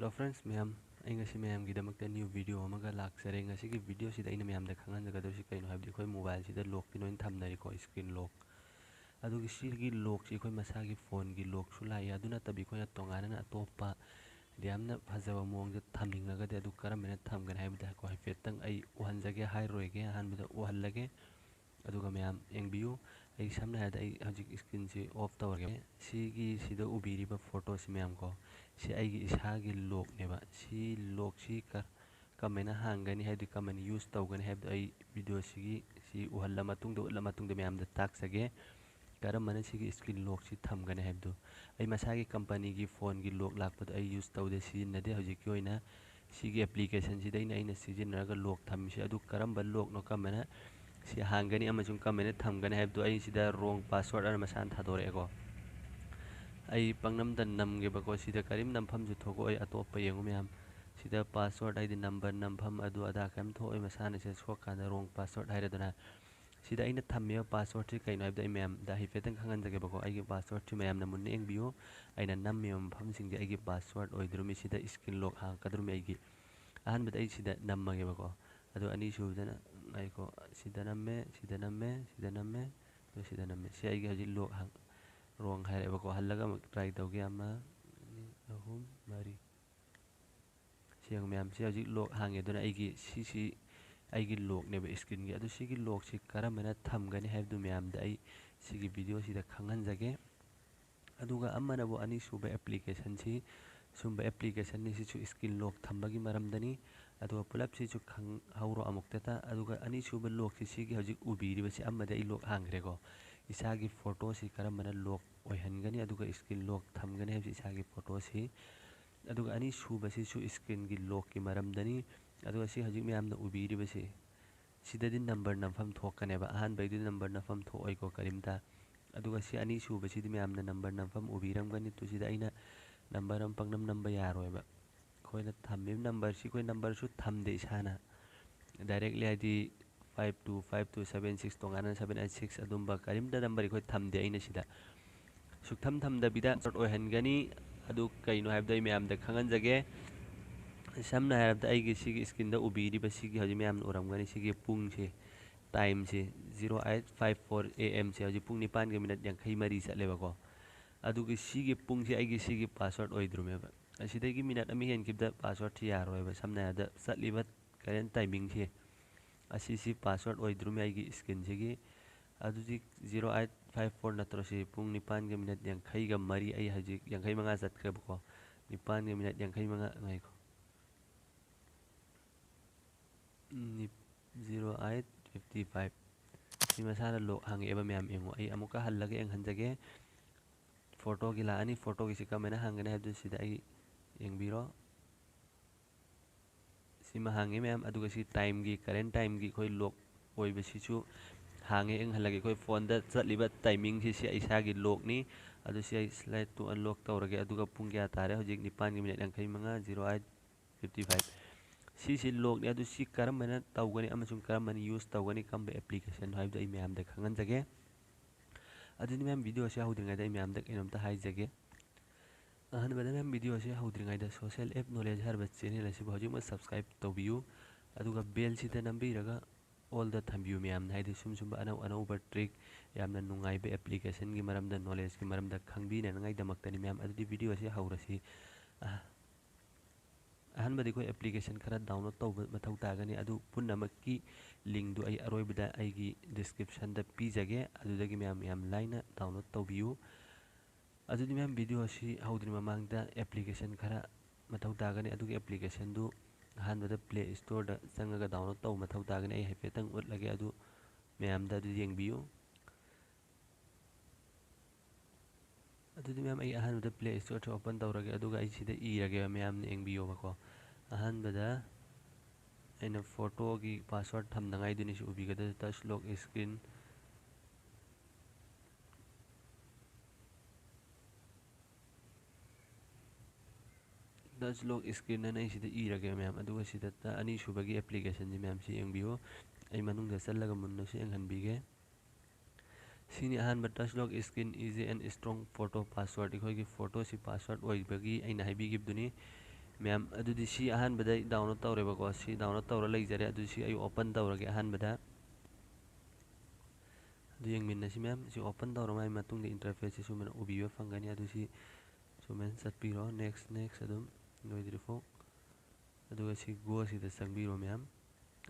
Hello friends, mayam ai ngasi mayam gidamakta new video amaga laksare ngasi gi video sida aina mayam da khangan jaga dosi kaino habdi khoi mobile sida lock ti noin thamnari ko screen lock adu gi sigi lock si khoi masa gi phone gi lock sula ya aduna tabi khoi tongana na atopa diamna phajaba mong ja thamninga ga adu karam mena thamgan habda ko hafetang ai uhanjage hai roige han bida uhallage aduga mayam engbiu ai samna hada ai hajik screen si off tawrge sigi sida ubiriba photo si mayam ko si ai gi isagi lock neba si lock si kamena hangani hadi kamen use tawgani habda ai video sigi si uhalla matungda mayam da tak sage karam mana sigi screen lock si thamgani habdu ai masagi company gi phone gi lock lakpad ai use tawde si nade hajik ki oina sigi application si daina aina sijinraga lock thamsi adu karamba lock no kamena si hangani amajung kamena thamgani habdu ai sida wrong password ar masan thadore ego ai pangnam dan namge bako sida karim nampham ju thogo ai atop yengu myam sida password ai di number nampham adu ada kam tho ai masana se sokana wrong password hairadana sida aina thammiya password ti kaino habda ai myam da hifetang khangan jage bako ai gi password ti myam na munne engbiyo aina nammiyo mpham singje ai gi password oidrumi sida screen lock hang kadrumi ai gi ahan bada ai sida nammage bako adu ani subdana ai ko sida namme to sida namme si ai gi haji lock hang wrong hai bako hallaga try tawge ama ahum mari siang myam si haji lock hange dona ai gi si ai gi lock neba screen gi adu sigi lock si karamena thamgani habdu myam da ai sigi video sida khangan jage aduga amana bo ani suba application si sumba application ni si chu screen lock thambagi maramdani aduga pulap si chu khang hauro amuktata aduga ani suba lock si sigi haji ubiri basi amada ai lock hangrego isagi photo si karamana lock oihangani aduga screen lock thamgani habsi isagi photo si aduga ani suba si chu screen gi lock ki maramdani aduga si haji myamna ubiri basi sidadi number nampham thokkaneba ahan baidi number nampham thoi ko karimta aduga si ani suba si myamna number nampham ubiramgani tu sida aina number am pangnam number yaroiba khoina thammim number si khoi number su thamde isana directly id 525276 tongana 786 adumba karimda number khoi thamde aina sida suktham thamda bida sort oihangani adu kaino habdai myam da khangan jage samna habda ai gi sigi screen da ubiri ba sigi haji myam uramgani sigi pung se time se 0854 am se haji pung 9 ge minute yang khai mari sa leba ko adu gi sigi pung se ai gi sigi password oidrume ba asida gi minute ami hen kibda password thi yaro ba samna da satliba current timing se asisi password oidrume ai gi screen se gi adu ji 0854 natro se pung 9 ge minute yang khai ga mari ai haji yang khai manga sat khre ko 9 ge minute yang khai manga ngai ko 0855 si masana lock hangi eba myam engo ai amuka hallage eng hanjage photo gi la ani photo gi sika mena hangane habdu sida ai engbiro sima hangi myam aduga si time gi current time gi khoi lock oi besi chu hangi eng halage khoi phone da chatliba timing si isa gi lock ni adu si ai slide to unlock tawrage aduga pung kya tare hojik 9 minute yang khai manga 0855 si lock ni adu si karam mena tawgani amasung karam mani use tawgani kamba application haibda ai myam da khangan jage adu ni myam video si haudringa da myam da enom ta hai jage ahan bada myam video si haudringa da social app knowledge harba channel asi hoji ma subscribe tawbiu aduga bell si da nambi raga all the thambiu myam haidi sum ana over trick yamna nungai be application gi maram da knowledge gi maram da khangbi na ngai da maktani myam adu di video si haurasi ahan badi ko application khara download taw mathau tagani adu punnamakki link du ai aroibada ai gi description da pijage adu dagi myam laina download tawbiu adu di myam video si haudri mamang da application khara mathau tagani adu gi application du ahan bada play store da sangaga download taw mathau tagani ai hafetang utlage adu myam da adu yengbiu adu di myam ai ahan bada play store to open tawrage aduga ai sida irage myam ne engbiu bako ahan bada aina photo gi password thamnangai duni si ubigada touch lock screen touch lock screen na nai sida irage myam aduga sida ta ani subagi application ji myam si engbiu ai manung da sallaga munna si enghanbige sini ahan ba touch lock screen easy and strong photo password ikhoi gi photo si password oi bagi aina haibi gibduni ꯃꯌꯥꯝ ꯑꯗꯨꯗꯤ ꯁꯤ ꯑꯍꯥꯟꯕꯗ download ꯇꯧꯔꯦꯕꯀꯣ ꯁꯤ download ꯇꯧꯔ ꯂꯩꯖꯔꯦ ꯑꯗꯨ ꯁꯤ ꯑꯩ ꯑꯣꯄꯟ ꯇꯧꯔꯒꯦ ꯑꯍꯥꯟꯕꯗ ꯑꯗꯨ ꯌꯦꯡꯃꯤꯟꯅꯁꯤ ꯃꯌꯥꯝ ꯁꯤ ꯑꯣꯄꯟ ꯇꯧꯔꯕ ꯃꯇꯨꯡꯗ ꯏꯟꯇꯔꯐꯦꯁꯁꯤ ꯁꯨꯃꯥꯏꯅ ꯎꯕꯤꯕ ꯐꯪꯒꯅꯤ ꯑꯗꯨ ꯁꯤ ꯁꯨꯃꯥꯏꯅ ꯆꯠꯄꯤꯔꯣ ꯅꯦꯛꯁ ꯑꯗꯨꯝ ꯂꯣꯏꯗ꯭ꯔꯤꯐꯥꯎ ꯑꯗꯨꯒ ꯁꯤ ꯒꯣ ꯑꯁꯤꯗ ꯆꯪꯕꯤꯔꯣ ꯃꯌꯥꯝ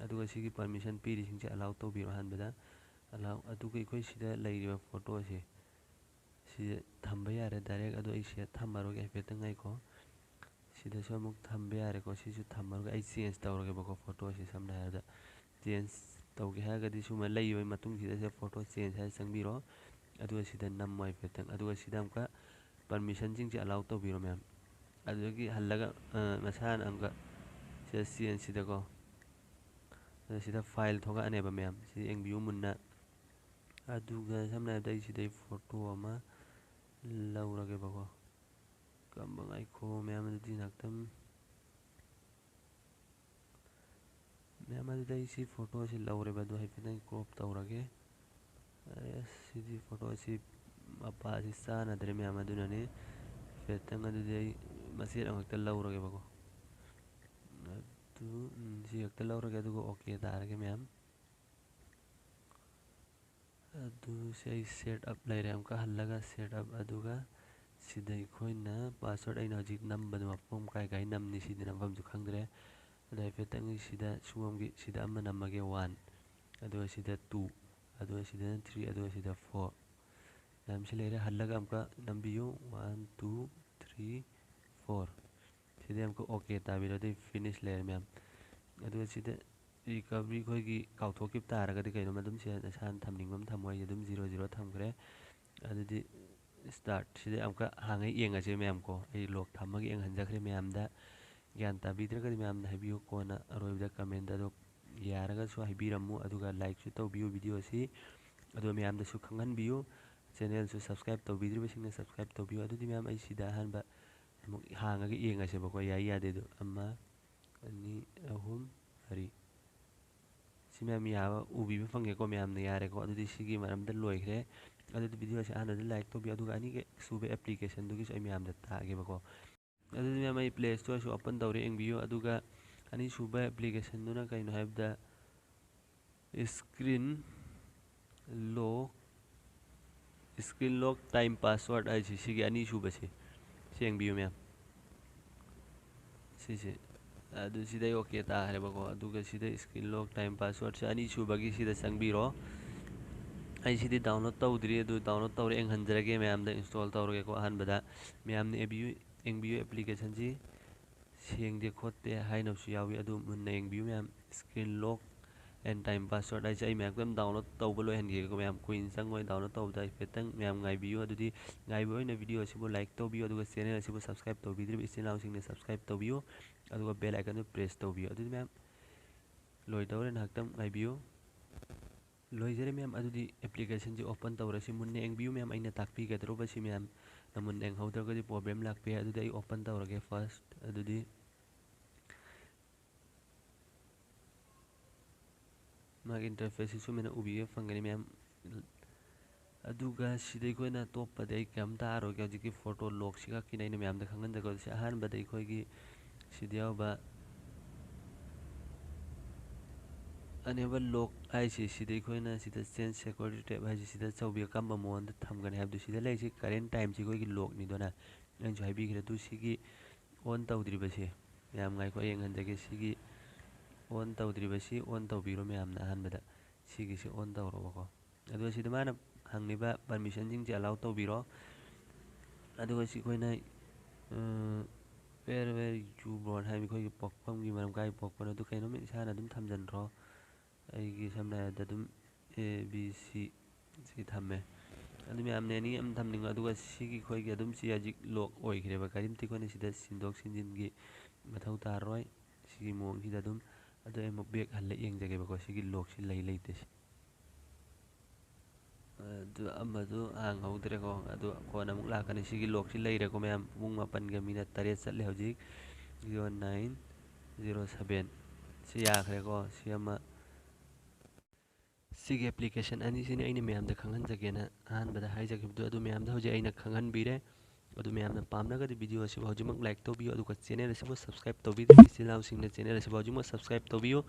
ꯑꯗꯨꯒ ꯁꯤꯒꯤ ꯄꯔꯃꯤꯁꯟ ꯄꯤꯔꯤꯁꯤꯡꯁꯦ ꯑꯂꯥꯎ ꯇꯧꯕꯤꯔꯣ ꯑꯍꯥꯟꯕꯗ ꯑꯂꯥꯎ ꯑꯗꯨꯒ ꯑꯩꯈꯣꯏ ꯁꯤꯗ ꯂꯩꯔꯤꯕ ꯐꯣꯇꯣꯁꯦ ꯁꯤꯗ ꯊꯝꯕ ꯌꯥꯔꯦ ꯗꯥꯏꯔꯦꯛ ꯑꯗꯣ ꯑꯩ ꯁꯤꯗ ꯊꯝꯃꯔꯣꯏꯒꯦ ꯍꯥꯏꯐꯦꯠꯇꯪ ꯉꯥꯏꯈꯣ ꯁꯤꯗꯁꯨ ꯑꯃꯨꯛ ꯊꯝꯕ ꯌꯥꯔꯦꯀꯣ ꯁꯤꯁꯨ ꯊꯝꯃꯔꯒ ꯑꯩ ꯆꯦꯟꯖ ꯇꯧꯔꯒꯦꯕꯀꯣ ꯐꯣꯇꯣꯁꯤ ꯁꯝꯅ ꯍꯥꯏꯔꯕꯗ ꯆꯦꯟꯖ ꯇꯧꯒꯦ ꯍꯥꯏꯔꯒꯗꯤ ꯁꯨꯃꯥꯏꯅ ꯂꯩꯕ ꯃꯇꯨꯡꯁꯤꯗ ꯐꯣꯇꯣ ꯆꯦꯟꯖ ꯍꯥꯏꯔ ꯆꯪꯕꯤꯔꯣ ꯑꯗꯨꯒ ꯁꯤꯗ ꯅꯝꯃꯣ ꯍꯥꯏꯐꯦꯠꯇꯪ ꯑꯗꯨꯒ ꯁꯤꯗ ꯑꯃꯨꯛꯀ ꯄꯔꯃꯤꯁꯟꯁꯤꯡꯁꯦ ꯑꯂꯥꯎ ꯇꯧꯕꯤꯔꯣ ꯃꯌꯥꯝ ꯑꯗꯨꯗꯒꯤ ꯍꯜꯂꯒ ꯃꯁꯥꯅ ꯑꯃꯨꯛꯀ ꯁꯤꯗ ꯆꯦꯟꯖꯁꯤꯗꯀꯣ ꯁꯤꯗ ꯐꯥꯏꯜ ꯊꯣꯛꯂꯛꯑꯅꯦꯕ ꯃꯌꯥꯝ ꯁꯤ ꯌꯦꯡꯕꯤꯌꯨ ꯃꯨꯟꯅ ꯑꯗꯨꯒ ꯁꯝꯅ ꯍꯥꯏꯔꯕꯗ ꯑꯩ ꯁꯤꯗꯩ ꯐꯣꯇꯣ ꯑꯃ ꯂꯧꯔꯒꯦꯕꯀꯣ ꯀꯝꯕ ꯉꯥꯏꯈꯣ ꯃꯌꯥꯝ ꯑꯗꯨꯗꯤ ꯉꯥꯛꯇꯪ ꯃꯌꯥꯝ ꯑꯗꯨꯗ ꯑꯩ ꯁꯤ ꯐꯣꯇꯣꯁꯤ ꯂꯧꯔꯦꯕ ꯑꯗꯨ ꯍꯥꯏꯐꯦꯠꯇꯪ ꯀ꯭ꯔꯣꯞ ꯇꯧꯔꯒꯦ ꯁꯤꯗꯤ ꯐꯣꯇꯣꯁꯤ ꯃꯄꯥꯁꯤ ꯆꯥꯟꯅꯗ꯭ꯔꯦ ꯃꯌꯥꯝ ꯑꯗꯨꯅꯅꯤ ꯍꯥꯏꯐꯦꯠꯇꯪ ꯑꯗꯨꯗꯤ ꯑꯩ ꯃꯆꯦꯠ ꯑꯃꯈꯛꯇ ꯂꯧꯔꯒꯦꯕꯀꯣ ꯑꯗꯨ ꯁꯤ ꯈꯛꯇ ꯂꯧꯔꯒꯦ ꯑꯗꯨꯒ ꯑꯣꯀꯦ ꯇꯥꯔꯒꯦ ꯃꯌꯥꯝ ꯑꯗꯨ ꯁꯤ ꯑꯩ ꯁꯦꯠ ꯑꯞ ꯂꯩꯔꯦ ꯑꯃꯨꯛꯀ ꯍꯜꯂꯒ ꯁꯦꯠ ꯑꯞ ꯑꯗꯨꯒ ꯁꯤꯗ ꯑꯩꯈꯣꯏꯅ ꯄꯥꯁꯋꯥꯔꯗ ꯑꯩꯅ ꯍꯧꯖꯤꯛ ꯅꯝꯕꯗ ꯃꯐꯝ ꯀꯥꯏ ꯅꯝꯅꯤ ꯁꯤꯗꯤ ꯅꯝꯐꯝꯁꯨ ꯈꯪꯗ꯭ꯔꯦ ꯑꯗꯣ ꯍꯥꯏꯐꯦꯠꯇꯪ ꯁꯤꯗ ꯁꯣꯝꯒꯤ ꯁꯤꯗ ꯑꯃ ꯅꯝꯃꯒꯦ 1 ꯑꯗꯨꯒ ꯁꯤꯗ 2 ꯑꯗꯨꯒ ꯁꯤꯗꯅ 3 ꯑꯗꯨꯒ ꯁꯤꯗ 4 ꯃꯌꯥꯝꯁꯤ ꯂꯩꯔꯦ ꯍꯜꯂꯒ ꯑꯃꯨꯛꯀ ꯅꯝꯕꯤꯌꯨ 1 2 3 4 ꯁꯤꯗ ꯑꯃꯨꯛꯀ ꯑꯣꯀꯦ ꯇꯥꯕꯤꯔꯗꯤ ꯐꯤꯅꯤꯁ ꯂꯩꯔꯦ ꯃꯌꯥꯝ ꯑꯗꯨꯒ ꯁꯤꯗ ꯔꯤꯀꯕꯔꯤ ꯑꯩꯈꯣꯏꯒꯤ ꯀꯥꯎꯊꯣꯛꯈꯤꯕ ꯇꯥꯔꯒꯗꯤ ꯀꯩꯅꯣꯝ ꯑꯗꯨꯝ ꯅꯁꯥꯅ ꯊꯝꯅꯤꯡꯕ ꯑꯃ ꯊꯝꯃꯣ ꯑꯩ ꯑꯗꯨꯝ 0 ꯊꯝꯈ꯭ꯔꯦ ꯑꯗꯨꯗꯤ ꯁ꯭ꯇꯥꯔꯠ ꯁꯤꯗ ꯑꯃꯨꯛꯀ ꯍꯥꯡꯉ ꯌꯦꯡꯉꯁꯦ ꯃꯌꯥꯝꯀꯣ ꯑꯩ ꯂꯣꯛ ꯊꯝꯃꯒ ꯌꯦꯡꯍꯟꯖꯈ꯭ꯔꯦ ꯃꯌꯥꯝꯗ ꯒ꯭ꯌꯥꯟ ꯇꯥꯕꯤꯗ꯭ꯔꯒꯗꯤ ꯃꯌꯥꯝꯅ ꯍꯥꯏꯕꯤꯌꯨ ꯀꯣꯟꯅ ꯑꯔꯣꯏꯕꯗ ꯀꯃꯦꯟꯗ ꯑꯗꯣ ꯌꯥꯔꯒꯁꯨ ꯍꯥꯏꯕꯤꯔꯝꯃꯨ ꯑꯗꯨꯒ ꯂꯥꯏꯛꯁꯨ ꯇꯧꯕꯤꯌꯨ ꯚꯤꯗꯤꯑꯣ ꯑꯁꯤ ꯑꯗꯨꯒ ꯃꯌꯥꯝꯗꯁꯨ ꯈꯪꯍꯟꯕꯤꯌꯨ ꯆꯦꯅꯦꯜꯁꯨ ꯁꯕꯁꯀ꯭ꯔꯥꯏꯕ ꯇꯧꯕꯤꯗ꯭ꯔꯤꯕꯁꯤꯡꯅ ꯁꯕꯁꯀ꯭ꯔꯥꯏꯕ ꯇꯧꯕꯤꯌꯨ ꯑꯗꯨꯗꯤ ꯃꯌꯥꯝ ꯑꯩ ꯁꯤꯗ ꯑꯍꯥꯟꯕ ꯑꯃꯨꯛ ꯍꯥꯡꯉꯒ ꯌꯦꯡꯉꯁꯦꯕꯀꯣ ꯌꯥꯏ ꯌꯥꯗꯦꯗꯣ 1 2 3 4 ꯁꯤ ꯃꯌꯥꯝ ꯌꯥꯕ ꯎꯕꯤꯕ ꯐꯪꯉꯦꯀꯣ ꯃꯌꯥꯝꯅ ꯌꯥꯔꯦꯀꯣ ꯑꯗꯨꯗꯤ ꯁꯤꯒꯤ ꯃꯔꯝꯗ ꯂꯣꯏꯈ꯭ꯔꯦ ꯑꯗꯨꯗꯤ ꯚꯤꯗꯤꯑꯣꯁꯤ ꯑꯍꯥꯟꯕꯗ ꯂꯥꯏꯛ ꯇꯧꯕꯤꯌꯨ ꯑꯗꯨꯒ ꯑꯅꯤꯒ ꯁꯨꯕ ꯑꯦꯄ꯭ꯂꯤꯀꯦꯁꯟꯗꯨꯒꯤꯁꯨ ꯑꯩ ꯃꯌꯥꯝꯗ ꯇꯥꯛꯑꯒꯦꯕꯀꯣ ꯑꯗꯨꯗꯤ ꯃꯌꯥꯝ ꯑꯩ ꯄ꯭ꯂꯦ ꯁ꯭ꯇꯣꯔꯁꯨ ꯑꯣꯄꯟ ꯇꯧꯔꯦ ꯌꯦꯡꯕꯤꯌꯨ ꯑꯗꯨꯒ ꯑꯅꯤꯁꯨꯕ ꯑꯦꯄ꯭ꯂꯤꯀꯦꯁꯟꯗꯨꯅ ꯀꯩꯅꯣ ꯍꯥꯏꯕꯗ ꯁ꯭ꯀ꯭ꯔꯤꯟ ꯂꯣꯛ ꯇꯥꯏꯝ ꯄꯥꯁꯋꯥꯔꯗ ꯍꯥꯏꯁꯤ ꯁꯤꯒꯤ ꯑꯅꯤꯁꯨꯕꯁꯤ ꯁꯤ ꯌꯦꯡꯕꯤꯌꯨ ꯃꯌꯥꯝ ꯁꯤꯁꯦ ꯑꯗꯨ ꯁꯤꯗꯩ ꯑꯣꯀꯦ ꯇꯥꯈ꯭ꯔꯦꯕꯀꯣ ꯑꯗꯨꯒ ꯁꯤꯗ ꯁ꯭ꯀ꯭ꯔꯤꯟ ꯂꯣꯛ ꯇꯥꯏꯝ ꯄꯥꯁꯋꯥꯔꯗꯁꯦ ꯑꯅꯤꯁꯨꯕꯒꯤ ꯁꯤꯗ ꯆꯪꯕꯤꯔꯣ ꯑꯩ ꯁꯤꯗꯤ ꯗꯥꯎꯟꯂꯣꯗ ꯇꯧꯗ꯭ꯔꯤ ꯑꯗꯨ ꯗꯥꯎꯟꯂꯣꯗ ꯇꯧꯔ ꯌꯦꯡꯍꯟꯖꯔꯒꯦ ꯃꯌꯥꯝꯗ ꯏꯟꯁꯇꯣꯜ ꯇꯧꯔꯒꯦꯀꯣ ꯑꯍꯥꯟꯕꯗ ꯃꯌꯥꯝꯅ ꯌꯦꯡꯕꯤꯌꯨ ꯑꯦꯄ꯭ꯂꯤꯀꯦꯁꯟꯁꯤ ꯁꯦꯡꯗꯦ ꯈꯣꯠꯇꯦ ꯍꯥꯏꯅꯕꯁꯨ ꯌꯥꯎꯏ ꯑꯗꯨ ꯃꯨꯟꯅ ꯌꯦꯡꯕꯤꯌꯨ ꯃꯌꯥꯝ screen lock and time password ꯍꯥꯏꯁꯦ ꯑꯩ ꯃꯌꯥꯝ ꯗꯥꯎꯟꯂꯣꯗ ꯇꯧꯕ ꯂꯣꯏꯍꯟꯒꯦꯀꯣ ꯃꯌꯥꯝ ꯀꯨꯏꯅ ꯆꯪꯉꯣꯏ ꯗꯥꯎꯟꯂꯣꯗ ꯇꯧꯕꯗ ꯍꯥꯏꯐꯦꯠꯇꯪ ꯃꯌꯥꯝ ꯉꯥꯏꯕꯤꯌꯨ ꯑꯗꯨꯗꯤ ꯉꯥꯏꯕ ꯑꯣꯏꯅ ꯚꯤꯗꯤꯑꯣ ꯑꯁꯤꯕꯨ ꯂꯥꯏꯛ ꯇꯧꯕꯤꯌꯨ ꯑꯗꯨꯒ ꯆꯦꯅꯦꯜ ꯑꯁꯤꯕꯨ ꯁꯕꯁꯀ꯭ꯔꯥꯏꯕ ꯇꯧꯕꯤꯗ꯭ꯔꯤꯕ ꯏꯆꯤꯜ ꯏꯅꯥꯎꯁꯤꯡꯅ ꯁꯕꯁꯀ꯭ꯔꯥꯏꯕ ꯇꯧꯕꯤꯌꯨ ꯑꯗꯨꯒ ꯕꯦꯜ ꯑꯥꯏꯀꯟꯗꯨ ꯄ꯭ꯔꯦꯁ ꯇꯧꯕꯤꯌꯨ ꯑꯗꯨꯗꯤ ꯃꯌꯥꯝ ꯂꯣꯏꯗꯧꯔꯦ ꯉꯥꯏꯍꯥꯛꯇꯪ ꯉꯥꯏꯕꯤꯌꯨ ꯂꯣꯏꯖꯔꯦ ꯃꯌꯥꯝ ꯑꯗꯨꯗꯤ ꯑꯦꯄ꯭ꯂꯤꯀꯦꯁꯟꯁꯤ ꯑꯣꯄꯟ ꯇꯧꯔꯁꯤ ꯃꯨꯟꯅ ꯌꯦꯡꯕꯤꯌꯨ ꯃꯌꯥꯝ ꯑꯩꯅ ꯇꯥꯛꯄꯤꯒꯗꯧꯔꯤꯕꯁꯤ ꯃꯌꯥꯝ ꯃꯨꯟꯅ ꯌꯦꯡꯍꯧꯗ꯭ꯔꯒꯗꯤ ꯄ꯭ꯔꯣꯕ꯭ꯂꯦꯝ ꯂꯥꯛꯄ ꯌꯥꯏ ꯑꯗꯨꯗꯤ ꯑꯩ ꯑꯣꯄꯟ ꯇꯧꯔꯒꯦ ꯐꯥꯔꯁ ꯑꯗꯨꯗꯤ ꯃꯥꯒꯤ ꯏꯟꯇꯔꯐꯦꯁꯁꯤ ꯁꯨꯃꯥꯏꯅ ꯎꯕꯤꯕ ꯐꯪꯒꯅꯤ ꯃꯌꯥꯝ ꯑꯗꯨꯒ ꯁꯤꯗ ꯑꯩꯈꯣꯏꯅ ꯑꯇꯣꯞꯄꯗꯤ ꯑꯩ ꯀꯩꯝ ꯇꯥꯔꯣꯏꯒꯦ ꯍꯧꯖꯤꯛꯀꯤ ꯐꯣꯇꯣ ꯂꯣꯛꯁꯤ ꯈꯛꯀꯤꯅꯤ ꯑꯩꯅ ꯃꯌꯥꯝꯗ ꯈꯪꯍꯟꯖꯒꯗꯧꯔꯤꯁꯤ ꯑꯍꯥꯟꯕꯗ ꯑꯩꯈꯣꯏꯒꯤ ꯁꯤꯗ ꯌꯥꯎꯕ ꯑꯅꯦꯕꯜ ꯂꯣꯛ ꯍꯥꯏꯁꯤ ꯁꯤꯗ ꯑꯩꯈꯣꯏꯅ ꯁꯤꯗ ꯆꯦꯟꯖ ꯁꯦꯀ꯭ꯌꯨꯔꯤꯇꯤ ꯇꯦꯞ ꯍꯥꯏꯁꯤ ꯁꯤꯗ ꯆꯧꯕꯤ ꯀꯔꯝꯕ ꯃꯑꯣꯡꯗ ꯊꯝꯒꯅꯤ ꯍꯥꯏꯕꯗꯨ ꯁꯤꯗ ꯂꯩꯔꯤꯁꯤ ꯀꯔꯦꯟ ꯇꯥꯏꯝꯁꯤ ꯑꯩꯈꯣꯏꯒꯤ ꯂꯣꯛꯅꯤꯗꯅ ꯑꯩꯅꯁꯨ ꯍꯥꯏꯕꯤꯈ꯭ꯔꯦ ꯑꯗꯨ ꯁꯤꯒꯤ ꯑꯣꯟ ꯇꯧꯗ꯭ꯔꯤꯕꯁꯤ ꯃꯌꯥꯝ ꯉꯥꯏꯈꯣ ꯑꯩ ꯌꯦꯡꯍꯟꯖꯒꯦ ꯁꯤꯒꯤ ꯑꯣꯟ ꯇꯧꯗ꯭ꯔꯤꯕꯁꯤ ꯑꯣꯟ ꯇꯧꯕꯤꯔꯣ ꯃꯌꯥꯝꯅ ꯑꯍꯥꯟꯕꯗ ꯁꯤꯒꯤꯁꯤ ꯑꯣꯟ ꯇꯧꯔꯣꯕꯀꯣ ꯑꯗꯨꯒ ꯁꯤꯗ ꯃꯥꯅ ꯍꯪꯂꯤꯕ ꯄꯔꯃꯤꯁꯟꯁꯤꯡꯁꯦ ꯑꯂꯥꯎ ꯇꯧꯕꯤꯔꯣ ꯑꯗꯨꯒ ꯁꯤ ꯑꯩꯈꯣꯏꯅ ꯋꯦꯔ ꯌꯨ ꯕꯣꯔꯟ ꯍꯥꯏꯕ ꯑꯩꯈꯣꯏꯒꯤ ꯄꯣꯛꯐꯝꯒꯤ ꯃꯔꯝ ꯀꯥꯏ ꯄꯣꯛꯄꯅꯣ ꯑꯗꯨ ꯀꯩꯅꯣꯝꯃ ꯏꯁꯥꯅ ꯑꯗꯨꯝ ꯊꯝꯖꯟꯈ꯭ꯔꯣ ꯑꯩꯒꯤ ꯁꯝꯅ ꯍꯥꯏꯔꯕꯗ ꯑꯗꯨꯝ ABC ꯁꯤ ꯊꯝꯃꯦ ꯑꯗꯨ ꯃꯌꯥꯝꯅ ꯑꯦꯅꯤ ꯑꯃ ꯊꯝꯅꯤꯡꯉꯣ ꯑꯗꯨꯒ ꯁꯤꯒꯤ ꯑꯩꯈꯣꯏꯒꯤ ꯑꯗꯨꯝ ꯁꯤ ꯍꯧꯖꯤꯛ ꯂꯣꯛ ꯑꯣꯏꯈ꯭ꯔꯦꯕ ꯀꯔꯤꯝꯇ ꯑꯩꯈꯣꯏꯅ ꯁꯤꯗ ꯁꯤꯟꯗꯣꯛ ꯁꯤꯟꯖꯤꯟꯒꯤ ꯃꯊꯧ ꯇꯥꯔꯔꯣꯏ ꯁꯤꯒꯤ ꯃꯑꯣꯡꯁꯤꯗ ꯑꯗꯨꯝ ꯑꯗꯨ ꯑꯩ ꯑꯃꯨꯛ ꯕꯦꯛ ꯍꯜꯂ ꯌꯦꯡꯖꯒꯦꯕꯀꯣ ꯁꯤꯒꯤ ꯂꯣꯛꯁꯤ ꯂꯩꯇꯦ ꯑꯗꯨ ꯑꯃꯗꯨ ꯍꯥꯡꯍꯧꯗ꯭ꯔꯦꯀꯣ ꯑꯗꯨ ꯀꯣꯟꯅ ꯑꯃꯨꯛ ꯂꯥꯛꯀꯅꯤ ꯁꯤꯒꯤ ꯂꯣꯛꯁꯤ ꯂꯩꯔꯦꯀꯣ ꯃꯌꯥꯝ ꯄꯨꯡ 7:09 ꯆꯠꯂꯦ ꯍꯧꯖꯤꯛ 09:07 ꯁꯤ ꯌꯥꯈ꯭ꯔꯦꯀꯣ ꯁꯤ ꯑꯃ ꯁꯤꯒꯤ ꯑꯦꯄ꯭ꯂꯤꯀꯦꯁꯟ ꯑꯅꯤꯁꯤꯅꯤ ꯑꯩꯅ ꯃꯌꯥꯝꯗ ꯈꯪꯍꯟꯖꯒꯦꯅ ꯑꯍꯥꯟꯕꯗ ꯍꯥꯏꯖꯈꯤꯕꯗꯣ ꯑꯗꯨ ꯃꯌꯥꯝꯗ ꯍꯧꯖꯤꯛ ꯑꯩꯅ ꯈꯪꯍꯟꯕꯤꯔꯦ ꯑꯗꯨ ꯃꯌꯥꯝꯅ ꯄꯥꯝꯅꯒꯗꯤ ꯚꯤꯗꯤꯑꯣ ꯑꯁꯤꯕꯨ ꯍꯧꯖꯤꯛꯃꯛ ꯂꯥꯏꯛ ꯇꯧꯕꯤꯌꯨ ꯑꯗꯨꯒ ꯆꯦꯅꯦꯜ ꯑꯁꯤꯕꯨ ꯁꯕꯁꯀ꯭ꯔꯥꯏꯕ ꯇꯧꯕꯤꯗꯕ ꯏꯆꯤꯜ ꯏꯅꯥꯎꯁꯤꯡꯅ ꯆꯦꯅꯦꯜ ꯑꯁꯤꯕꯨ ꯍꯧꯖꯤꯛꯃꯛ ꯁꯕꯁꯀ꯭ꯔꯥꯏꯕ ꯇꯧꯕꯤꯌꯨ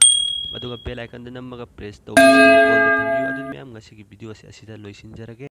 ꯑꯗꯨꯒ ꯕꯦꯜ ꯑꯥꯏꯀꯟꯗ ꯅꯝꯃꯒ ꯄ꯭ꯔꯦꯁ ꯇꯧꯕꯤꯌꯨ ꯑꯣꯜꯗ ꯊꯝꯕꯤꯌꯨ ꯑꯗꯨꯗꯤ ꯃꯌꯥꯝ ꯉꯁꯤꯒꯤ ꯚꯤꯗꯤꯑꯣ ꯑꯁꯤ ꯑꯁꯤꯗ ꯂꯣꯏꯁꯤꯟꯖꯔꯒꯦ